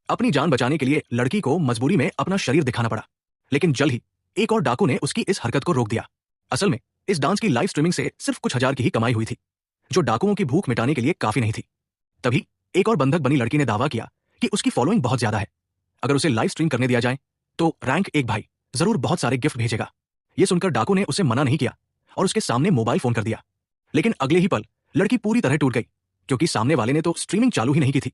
अपनी जान बचाने के लिए लड़की को मजबूरी में अपना शरीर दिखाना पड़ा, लेकिन जल्द ही एक और डाकू ने उसकी इस हरकत को रोक दिया। असल में इस डांस की लाइव स्ट्रीमिंग से सिर्फ कुछ हजार की ही कमाई हुई थी, जो डाकुओं की भूख मिटाने के लिए काफी नहीं थी। तभी एक और बंधक बनी लड़की ने दावा किया कि उसकी फॉलोइंग बहुत ज्यादा है, अगर उसे लाइव स्ट्रीम करने दिया जाए तो रैंक एक भाई जरूर बहुत सारे गिफ्ट भेजेगा। यह सुनकर डाकू ने उसे मना नहीं किया और उसके सामने मोबाइल फोन कर दिया। लेकिन अगले ही पल लड़की पूरी तरह टूट गई, क्योंकि सामने वाले ने तो स्ट्रीमिंग चालू ही नहीं की थी।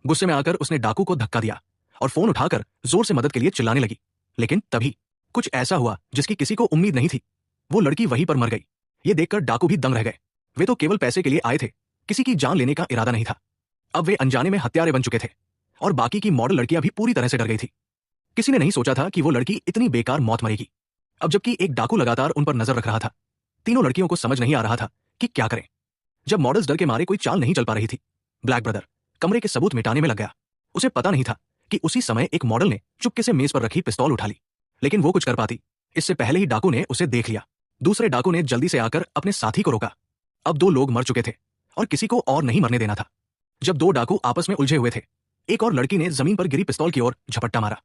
गुस्से में आकर उसने डाकू को धक्का दिया और फोन उठाकर जोर से मदद के लिए चिल्लाने लगी। लेकिन तभी कुछ ऐसा हुआ जिसकी किसी को उम्मीद नहीं थी। वो लड़की वहीं पर मर गई। ये देखकर डाकू भी दंग रह गए। वे तो केवल पैसे के लिए आए थे, किसी की जान लेने का इरादा नहीं था। अब वे अनजाने में हत्यारे बन चुके थे और बाकी की मॉडल लड़कियां भी पूरी तरह से डर गई थी। किसी ने नहीं सोचा था कि वो लड़की इतनी बेकार मौत मरेगी। अब जबकि एक डाकू लगातार उन पर नजर रख रहा था, तीनों लड़कियों को समझ नहीं आ रहा था कि क्या करें। जब मॉडल्स डर के मारे कोई चाल नहीं चल पा रही थी, ब्लैक ब्रदर कमरे के सबूत मिटाने में लग गया। उसे पता नहीं था कि उसी समय एक मॉडल ने चुपके से मेज पर रखी पिस्तौल उठा ली, लेकिन वो कुछ कर पाती इससे पहले ही डाकू ने उसे देख लिया। दूसरे डाकू ने जल्दी से आकर अपने साथी को रोका। अब दो लोग मर चुके थे और किसी को और नहीं मरने देना था। जब दो डाकू आपस में उलझे हुए थे, एक और लड़की ने जमीन पर गिरी पिस्तौल की ओर झपट्टा मारा।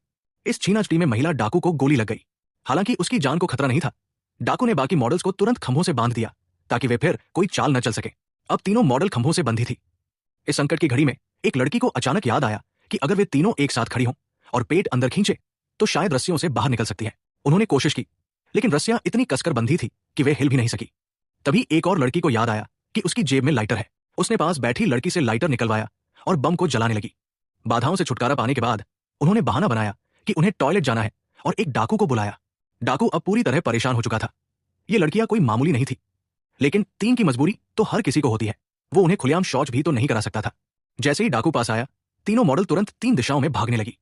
इस छीनाझपटी में महिला डाकू को गोली लग गई। हालांकि उसकी जान को खतरा नहीं था। डाकू ने बाकी मॉडल्स को तुरंत खंभों से बांध दिया ताकि वे फिर कोई चाल न चल सके। अब तीनों मॉडल खंभों से बंधी थी। इस संकट की घड़ी में एक लड़की को अचानक याद आया कि अगर वे तीनों एक साथ खड़ी हों और पेट अंदर खींचे तो शायद रस्सियों से बाहर निकल सकती है। उन्होंने कोशिश की, लेकिन रस्सियां इतनी कसकर बंधी थी कि वे हिल भी नहीं सकी। तभी एक और लड़की को याद आया कि उसकी जेब में लाइटर है। उसने पास बैठी लड़की से लाइटर निकलवाया और बम को जलाने लगी। बाधाओं से छुटकारा पाने के बाद उन्होंने बहाना बनाया कि उन्हें टॉयलेट जाना है और एक डाकू को बुलाया। डाकू अब पूरी तरह परेशान हो चुका था। ये लड़कियां कोई मामूली नहीं थी, लेकिन तीन की मजबूरी तो हर किसी को होती है। वो उन्हें खुलेआम शौच भी तो नहीं करा सकता था। जैसे ही डाकू पास आया, तीनों मॉडल तुरंत तीन दिशाओं में भागने लगी।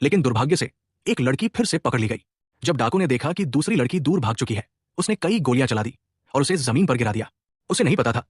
लेकिन दुर्भाग्य से एक लड़की फिर से पकड़ ली गई। जब डाकू ने देखा कि दूसरी लड़की दूर भाग चुकी है, उसने कई गोलियां चला दी और उसे जमीन पर गिरा दिया। उसे नहीं पता था